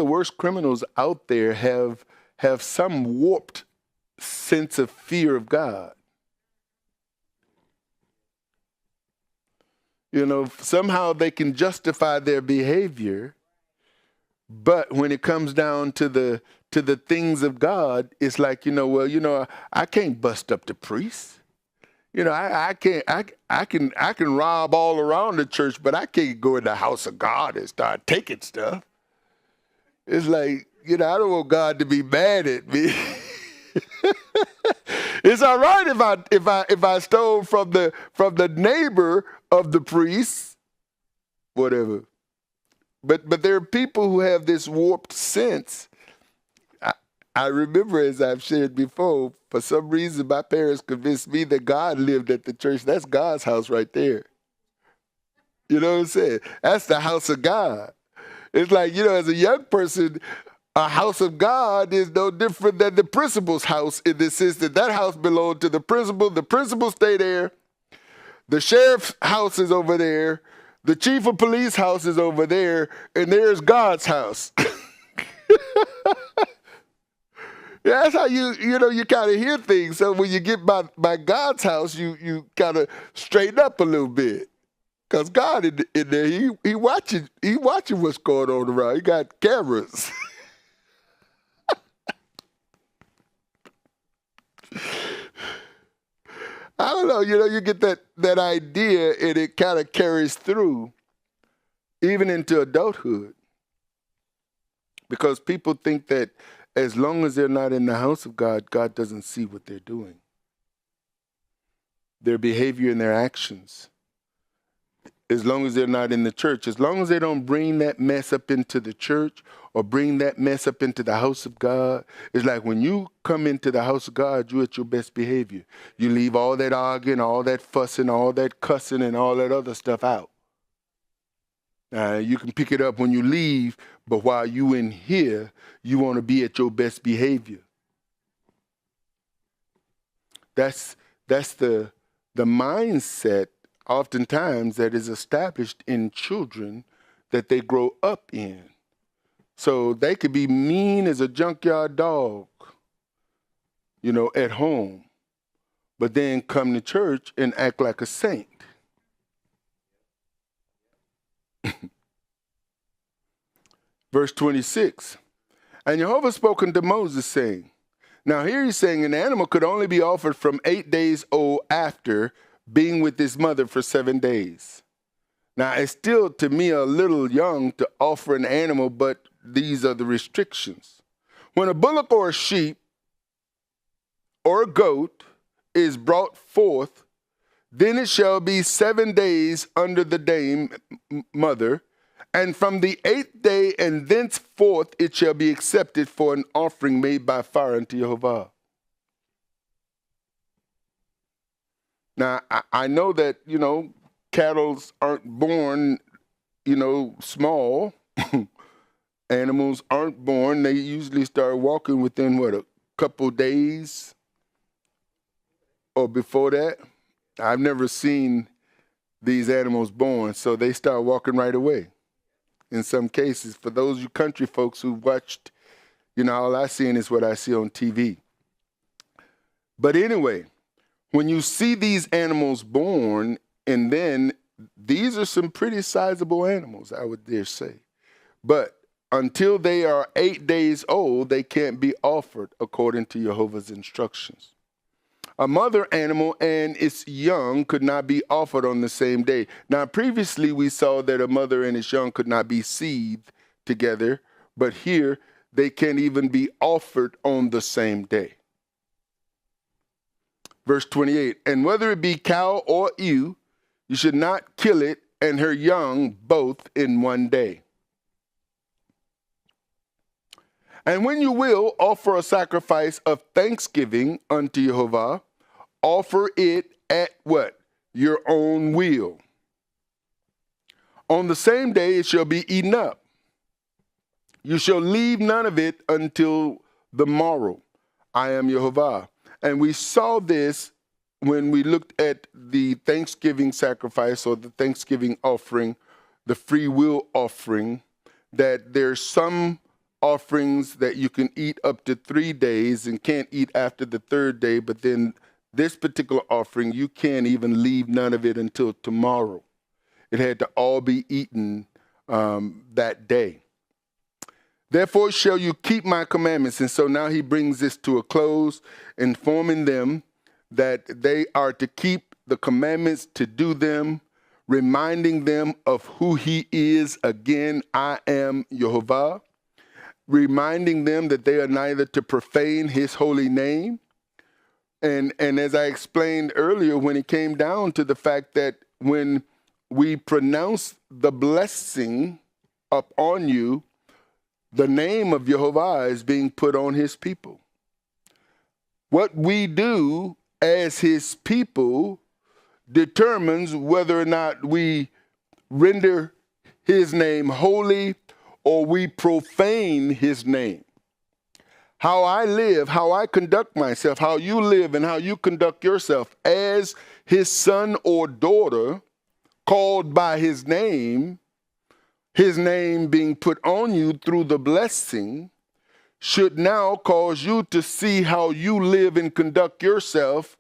worst criminals out there have some warped sense of fear of God. Somehow they can justify their behavior, but when it comes down to the things of God, it's like, I can't bust up the priest. I can't. I can rob all around the church, but I can't go in the house of God and start taking stuff. It's like, I don't want God to be mad at me. It's all right if I stole from the neighbor of the priest, whatever. But there are people who have this warped sense. I remember, as I've shared before, for some reason my parents convinced me that God lived at the church. That's God's house right there. You know what I'm saying? That's the house of God. It's like, as a young person, a house of God is no different than the principal's house, in the sense that house belonged to the principal. The principal stay there. The sheriff's house is over there. The chief of police house is over there. And there's God's house. Yeah, that's how you kind of hear things. So when you get by God's house, you kind of straighten up a little bit. Because God in there, he watching what's going on around. He got cameras. I don't know, you get that idea, and it kind of carries through even into adulthood. Because people think that as long as they're not in the house of God, God doesn't see what they're doing. Their behavior and their actions. As long as they're not in the church, as long as they don't bring that mess up into the church or bring that mess up into the house of God, it's like when you come into the house of God, you're at your best behavior. You leave all that arguing, all that fussing, all that cussing, and all that other stuff out. You can pick it up when you leave, but while you in here, you want to be at your best behavior. That's the mindset oftentimes that is established in children that they grow up in. So they could be mean as a junkyard dog, at home, but then come to church and act like a saint. Verse 26, and YeHoVaH spoke unto Moses, saying, now here he's saying an animal could only be offered from 8 days old after being with his mother for 7 days. Now, it's still, to me, a little young to offer an animal, but these are the restrictions. When a bullock or a sheep or a goat is brought forth, then it shall be 7 days under the dame mother, and from the 8th day and thenceforth it shall be accepted for an offering made by fire unto YeHoVaH. Now, I know that, cattle aren't born, small. Animals aren't born. They usually start walking within, a couple days or before that. I've never seen these animals born, so they start walking right away. In some cases, for those you country folks who watched, all I seen is what I see on TV. But anyway, when you see these animals born, and then these are some pretty sizable animals, I would dare say. But until they are 8 days old, they can't be offered according to YeHoVaH's instructions. A mother animal and its young could not be offered on the same day. Now, previously we saw that a mother and its young could not be seethed together, but here they can't even be offered on the same day. Verse 28, and whether it be cow or ewe, you should not kill it and her young both in 1 day. And when you will offer a sacrifice of thanksgiving unto YeHoVaH, offer it at what? Your own will. On the same day it shall be eaten up. You shall leave none of it until the morrow. I am YeHoVaH. And we saw this when we looked at the Thanksgiving sacrifice or the Thanksgiving offering, the free will offering, that there's some offerings that you can eat up to 3 days and can't eat after the 3rd day, but then this particular offering, you can't even leave none of it until tomorrow. It had to all be eaten that day. Therefore shall you keep my commandments. And so now he brings this to a close, informing them that they are to keep the commandments, to do them, reminding them of who he is. Again, I am YeHoVaH. Reminding them that they are neither to profane his holy name. And as I explained earlier, when it came down to the fact that when we pronounce the blessing upon you, the name of YeHoVaH is being put on his people. What we do as his people determines whether or not we render his name holy or we profane his name. How I live, how I conduct myself, how you live and how you conduct yourself as his son or daughter called by his name being put on you through the blessing, should now cause you to see how you live and conduct yourself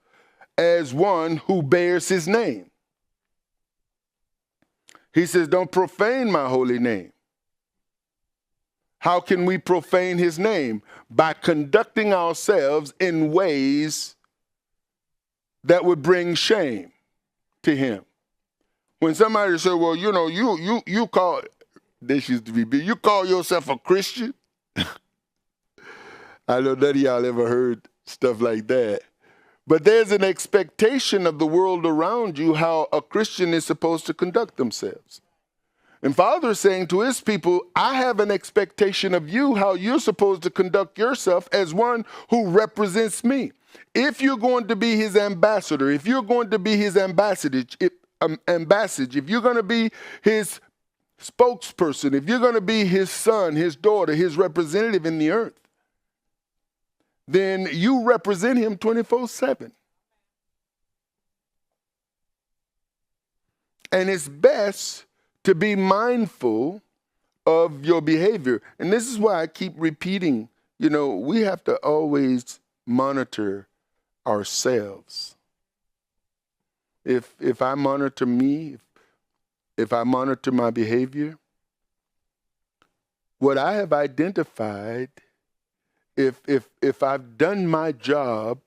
as one who bears his name. He says, don't profane my holy name. How can we profane his name? By conducting ourselves in ways that would bring shame to him. When somebody said, well, you know, you call, this used to be big, you call yourself a Christian? I know none of y'all ever heard stuff like that. But there's an expectation of the world around you how a Christian is supposed to conduct themselves. And Father is saying to his people, I have an expectation of you how you're supposed to conduct yourself as one who represents me. If you're going to be his ambassador, if you're going to be his ambassage, if you're going to be his spokesperson, if you're going to be his son, his daughter, his representative in the earth, then you represent him 24/7. And it's best to be mindful of your behavior. And this is why I keep repeating, you know, we have to always monitor ourselves. If I monitor me, if I monitor my behavior, what I have identified, if I've done my job,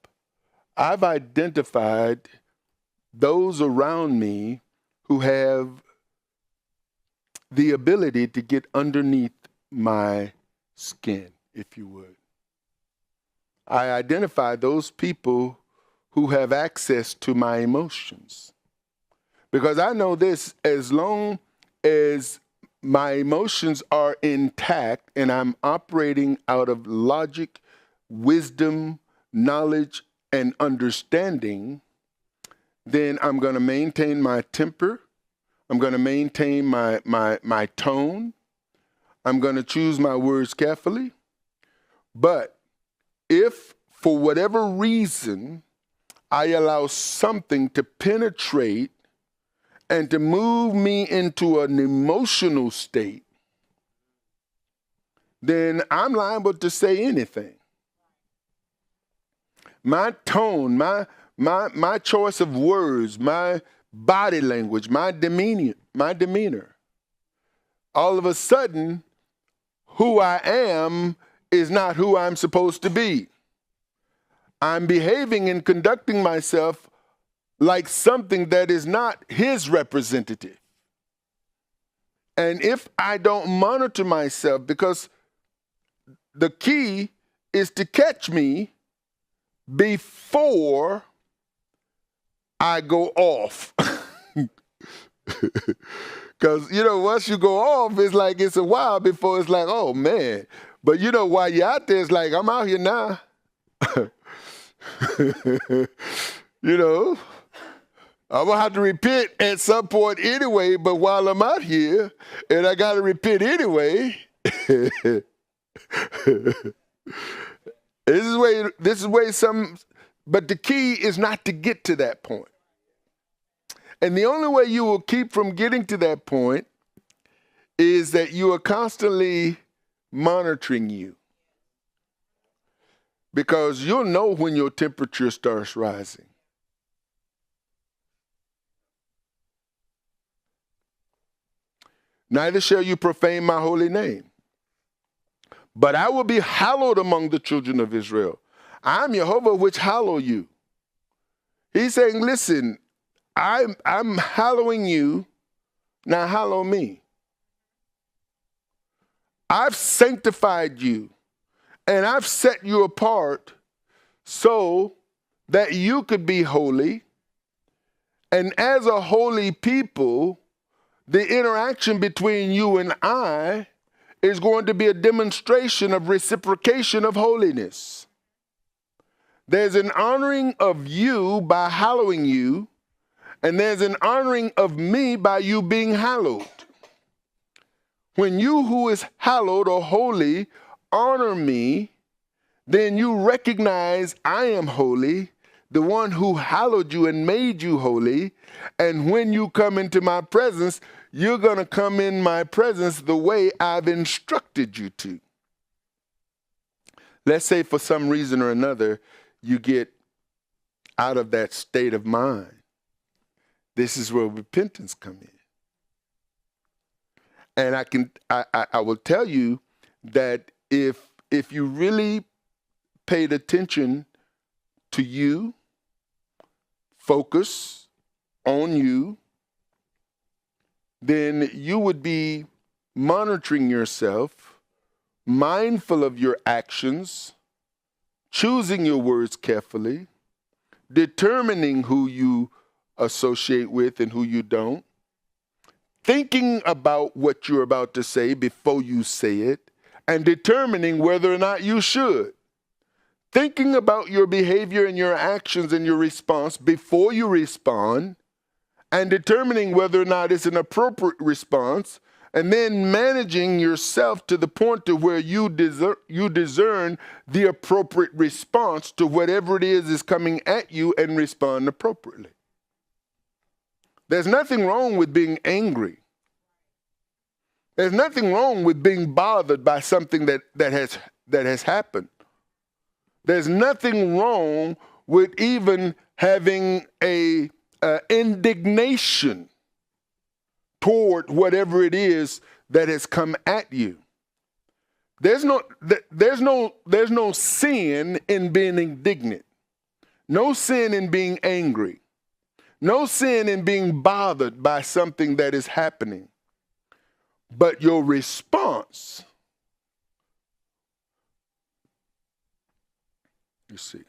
I've identified those around me who have the ability to get underneath my skin, if you would. I identify those people who have access to my emotions. Because I know this, as long as my emotions are intact and I'm operating out of logic, wisdom, knowledge, and understanding, then I'm going to maintain my temper. I'm going to maintain my tone. I'm going to choose my words carefully. But if for whatever reason I allow something to penetrate and to move me into an emotional state, then I'm liable to say anything. My tone, my choice of words, my body language, my demeanor, all of a sudden, who I am is not who I'm supposed to be. I'm behaving and conducting myself like something that is not his representative. And if I don't monitor myself, because the key is to catch me before I go off. Because, you know, once you go off, it's like it's a while before it's like, oh, man. But, you know, while you're out there, it's like, I'm out here now. You know, I'm going to have to repent at some point anyway, but while I'm out here, and I got to repent anyway, this is way some, but the key is not to get to that point. And the only way you will keep from getting to that point is that you are constantly monitoring you. Because you'll know when your temperature starts rising. neither shall you profane my holy name. But I will be hallowed among the children of Israel. I'm YeHoVaH which hallow you. He's saying, listen, I'm hallowing you, now hallow me. I've sanctified you, and I've set you apart so that you could be holy. And as a holy people, the interaction between you and I is going to be a demonstration of reciprocation of holiness. There's an honoring of you by hallowing you, and there's an honoring of me by you being hallowed. When you who is hallowed or holy honor me, then you recognize I am holy, the one who hallowed you and made you holy. And when you come into my presence, you're going to come in my presence the way I've instructed you to. Let's say for some reason or another, you get out of that state of mind. This is where repentance comes in. And I will tell you that if you really paid attention to you, focus on you, then you would be monitoring yourself, mindful of your actions, choosing your words carefully, determining who you associate with and who you don't, thinking about what you're about to say before you say it, and determining whether or not you should. Thinking about your behavior and your actions and your response before you respond, and determining whether or not it's an appropriate response, and then managing yourself to the point to where you discern the appropriate response to whatever it is coming at you and respond appropriately. There's nothing wrong with being angry. There's nothing wrong with being bothered by something that has happened. There's nothing wrong with even having a indignation toward whatever it is that has come at you. There's no sin in being indignant. No sin in being angry. No sin in being bothered by something that is happening. But your response, you see,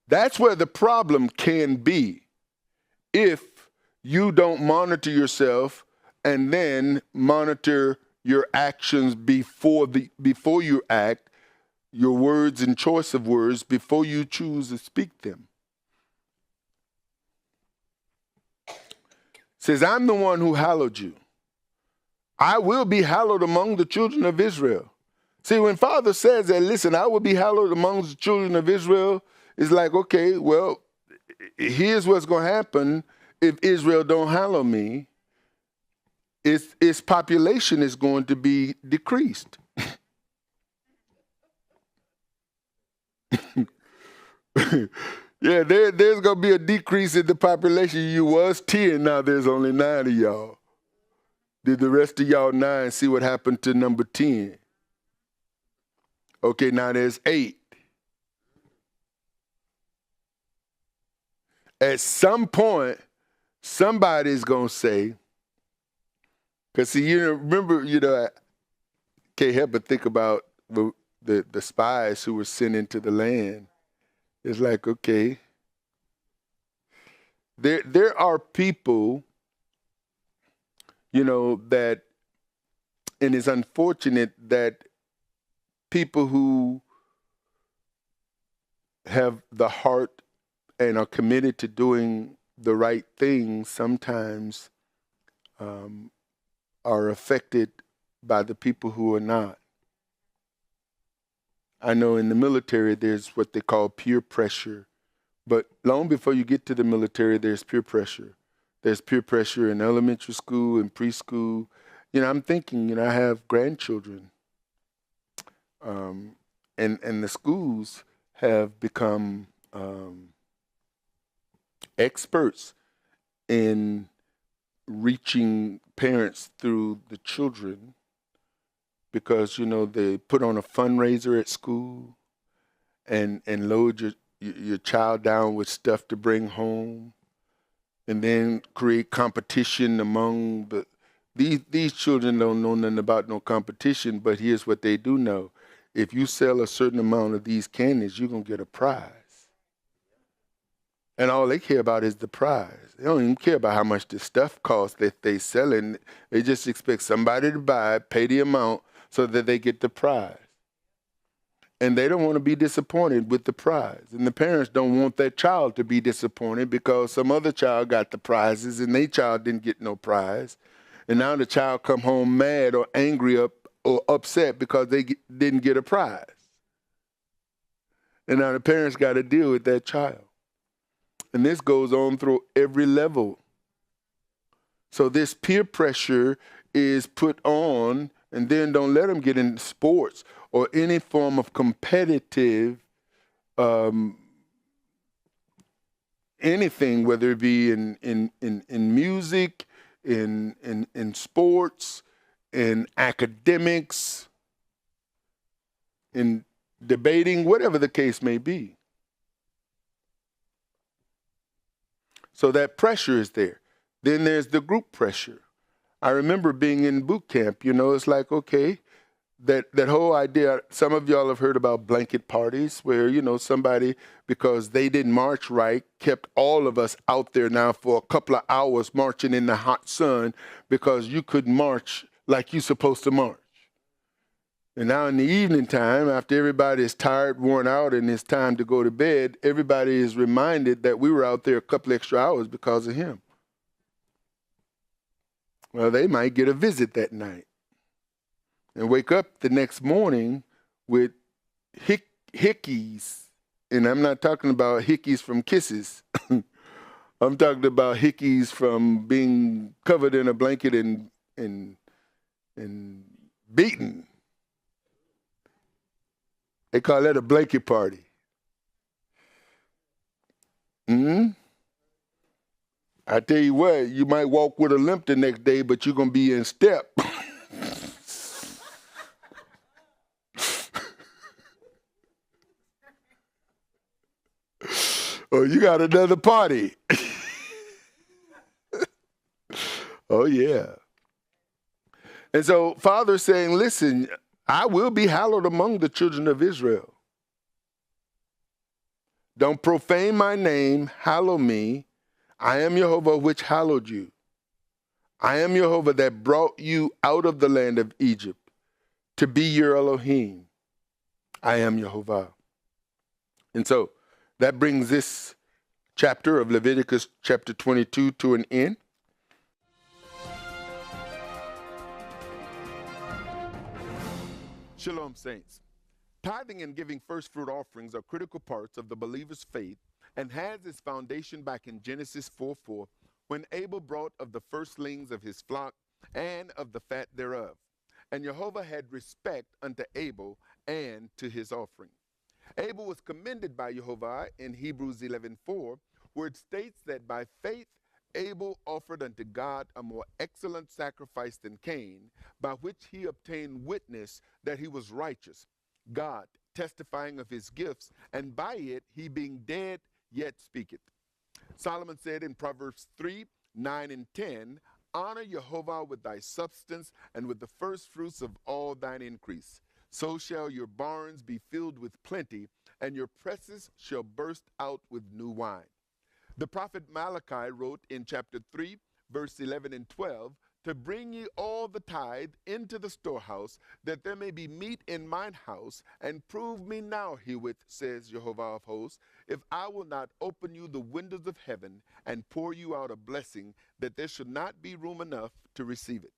that's where the problem can be if you don't monitor yourself and then monitor your actions before you act, your words and choice of words before you choose to speak them. It says, I'm the one who hallowed you. I will be hallowed among the children of Israel. See, when Father says that, listen, I will be hallowed among the children of Israel, it's like, okay, well, here's what's going to happen if Israel don't hallow me. Its population is going to be decreased. Yeah, there's going to be a decrease in the population. You was 10, now there's only 9 of y'all. Did the rest of y'all 9 see what happened to number 10? Okay, now there's 8. At some point, somebody's going to say, because see, remember, I can't help but think about the spies who were sent into the land. It's like, okay, there are people, that, and it's unfortunate that people who have the heart and are committed to doing the right thing sometimes are affected by the people who are not. I know in the military there's what they call peer pressure, but long before you get to the military, there's peer pressure. There's peer pressure in elementary school and preschool. I'm thinking, I have grandchildren, and the schools have become experts in reaching parents through the children because, they put on a fundraiser at school and load your child down with stuff to bring home and then create competition among these children don't know nothing about no competition, but here's what they do know. If you sell a certain amount of these candies, you're going to get a prize. And all they care about is the prize. They don't even care about how much the stuff costs that they selling. They just expect somebody to buy it, pay the amount so that they get the prize. And they don't want to be disappointed with the prize. And the parents don't want that child to be disappointed because some other child got the prizes and their child didn't get no prize. And now the child come home mad or angry or upset because they didn't get a prize. And now the parents got to deal with that child. And this goes on through every level. So this peer pressure is put on, and then don't let them get into sports or any form of competitive anything, whether it be in music, in sports, in academics, in debating, whatever the case may be. So that pressure is there. Then there's the group pressure. I remember being in boot camp, it's like, okay, that whole idea, some of y'all have heard about blanket parties where, somebody, because they didn't march right, kept all of us out there now for a couple of hours marching in the hot sun because you couldn't march like you're supposed to march. And now in the evening time, after everybody is tired, worn out, and it's time to go to bed, everybody is reminded that we were out there a couple extra hours because of him. Well, they might get a visit that night and wake up the next morning with hickeys. And I'm not talking about hickeys from kisses. I'm talking about hickeys from being covered in a blanket and beaten. They call that a blanket party. I tell you what, you might walk with a limp the next day, but you're going to be in step. Oh, you got another party. Oh, yeah. And so Father's saying, listen, I will be hallowed among the children of Israel. Don't profane my name, hallow me. I am YeHoVaH which hallowed you. I am YeHoVaH that brought you out of the land of Egypt to be your Elohim. I am YeHoVaH. And so that brings this chapter of Leviticus chapter 22 to an end. Shalom, saints. Tithing and giving first fruit offerings are critical parts of the believer's faith and has its foundation back in Genesis 4:4, when Abel brought of the firstlings of his flock and of the fat thereof. And YeHoVaH had respect unto Abel and to his offering. Abel was commended by YeHoVaH in Hebrews 11:4, where it states that by faith Abel offered unto God a more excellent sacrifice than Cain, by which he obtained witness that he was righteous, God testifying of his gifts, and by it he being dead yet speaketh. Solomon said in Proverbs 3:9 and 10, honor YeHoVaH with thy substance and with the first fruits of all thine increase. So shall your barns be filled with plenty, and your presses shall burst out with new wine. The prophet Malachi wrote in chapter 3, verse 11 and 12, to bring ye all the tithe into the storehouse, that there may be meat in mine house, and prove me now herewith, says YeHoVaH of hosts, if I will not open you the windows of heaven and pour you out a blessing, that there should not be room enough to receive it.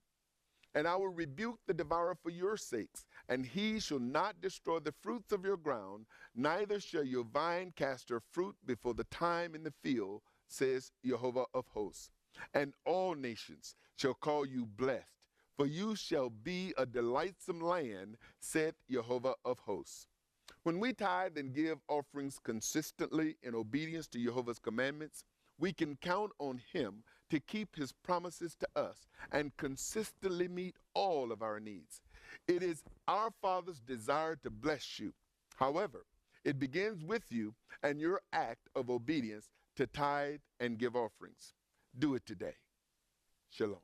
And I will rebuke the devourer for your sakes, and he shall not destroy the fruits of your ground, neither shall your vine cast her fruit before the time in the field, says YeHoVaH of hosts. And all nations shall call you blessed, for you shall be a delightsome land, saith YeHoVaH of hosts. When we tithe and give offerings consistently in obedience to YeHoVaH's commandments, we can count on him to keep his promises to us and consistently meet all of our needs. It is our Father's desire to bless you. However, it begins with you and your act of obedience to tithe and give offerings. Do it today. Shalom.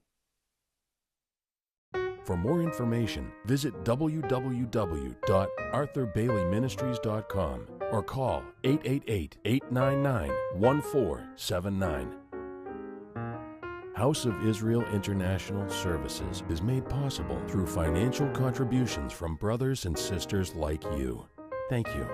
For more information, visit www.arthurbaileyministries.com or call 888-899-1479. House of Israel International Services is made possible through financial contributions from brothers and sisters like you. Thank you.